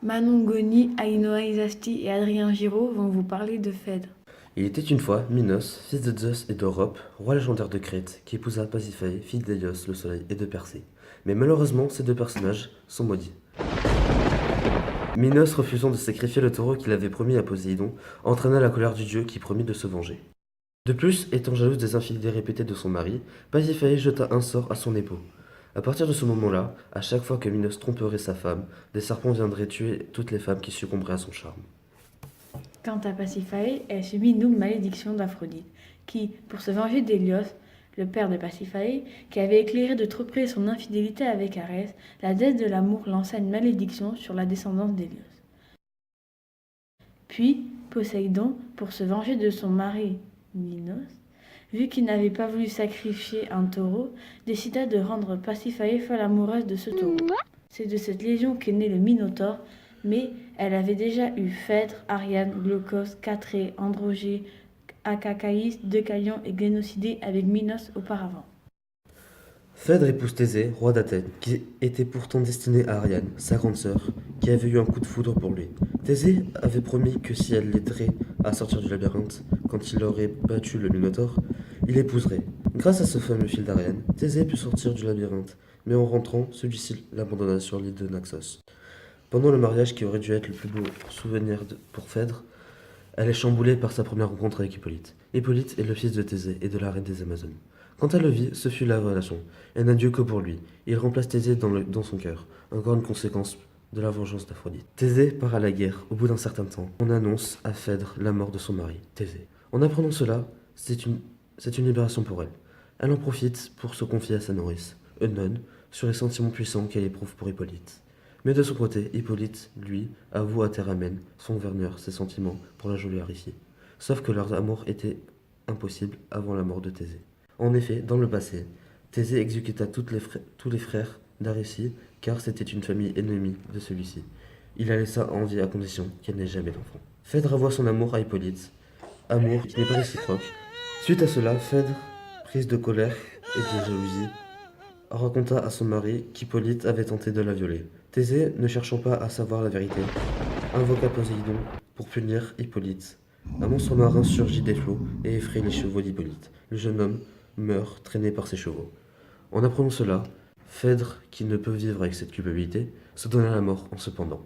Manon Goni, Ainhoa Isasti et Adrien Giraud vont vous parler de Phèdre. Il était une fois Minos, fils de Zeus et d'Europe, roi légendaire de Crète, qui épousa Pasiphae, fille d'Hélios, le soleil, et de Persée. Mais malheureusement, ces deux personnages sont maudits. Minos, refusant de sacrifier le taureau qu'il avait promis à Poséidon, entraîna la colère du dieu qui promit de se venger. De plus, étant jalouse des infidélités répétées de son mari, Pasiphae jeta un sort à son époux. À partir de ce moment-là, à chaque fois que Minos tromperait sa femme, des serpents viendraient tuer toutes les femmes qui succomberaient à son charme. Quant à Pasiphae, elle subit une double malédiction d'Aphrodite, qui, pour se venger d'Hélios, le père de Pasiphae, qui avait éclairé de trop près son infidélité avec Arès, la déesse de l'amour lança une malédiction sur la descendance d'Hélios. Puis, Poséidon, pour se venger de son mari Minos, vu qu'il n'avait pas voulu sacrifier un taureau, décida de rendre Pasiphae folle amoureuse de ce taureau. C'est de cette légion qu'est né le Minotaure, mais elle avait déjà eu Phèdre, Ariane, Glaucos, Catrée, Androgée, Acacaïs, Deucalion et Génocidé avec Minos auparavant. Phèdre épouse Thésée, roi d'Athènes, qui était pourtant destiné à Ariane, sa grande sœur, qui avait eu un coup de foudre pour lui. Thésée avait promis que si elle l'aiderait à sortir du labyrinthe, quand il aurait battu le Minotaure, il l'épouserait. Grâce à ce fameux fil d'Ariane, Thésée put sortir du labyrinthe, mais en rentrant, celui-ci l'abandonna sur l'île de Naxos. Pendant le mariage qui aurait dû être le plus beau souvenir pour Phèdre, elle est chamboulée par sa première rencontre avec Hippolyte. Hippolyte est le fils de Thésée et de la reine des Amazones. Quand elle le vit, ce fut la relation. Elle n'a Dieu que pour lui. Il remplace Thésée dans son cœur. Encore une conséquence de la vengeance d'Aphrodite. Thésée part à la guerre. Au bout d'un certain temps, on annonce à Phèdre la mort de son mari, Thésée. En apprenant cela, c'est une libération pour elle. Elle en profite pour se confier à sa nourrice, Eunone, sur les sentiments puissants qu'elle éprouve pour Hippolyte. Mais de son côté, Hippolyte, lui, avoue à Théramène, son gouverneur, ses sentiments pour la jolie Aricie. Sauf que leur amour était impossible avant la mort de Thésée. En effet, dans le passé, Thésée exécuta tous les frères d'Aricie, car c'était une famille ennemie de celui-ci. Il la laissa en vie à condition qu'elle n'ait jamais d'enfant. Phèdre avoua son amour à Hippolyte, amour qui n'est pas réciproque. Suite à cela, Phèdre, prise de colère et de jalousie, raconta à son mari qu'Hippolyte avait tenté de la violer. Thésée, ne cherchant pas à savoir la vérité, invoqua Poséidon pour punir Hippolyte. Un monstre marin surgit des flots et effraie les chevaux d'Hippolyte. Le jeune homme meurt traîné par ses chevaux. En apprenant cela, Phèdre, qui ne peut vivre avec cette culpabilité, se donna la mort en se pendant.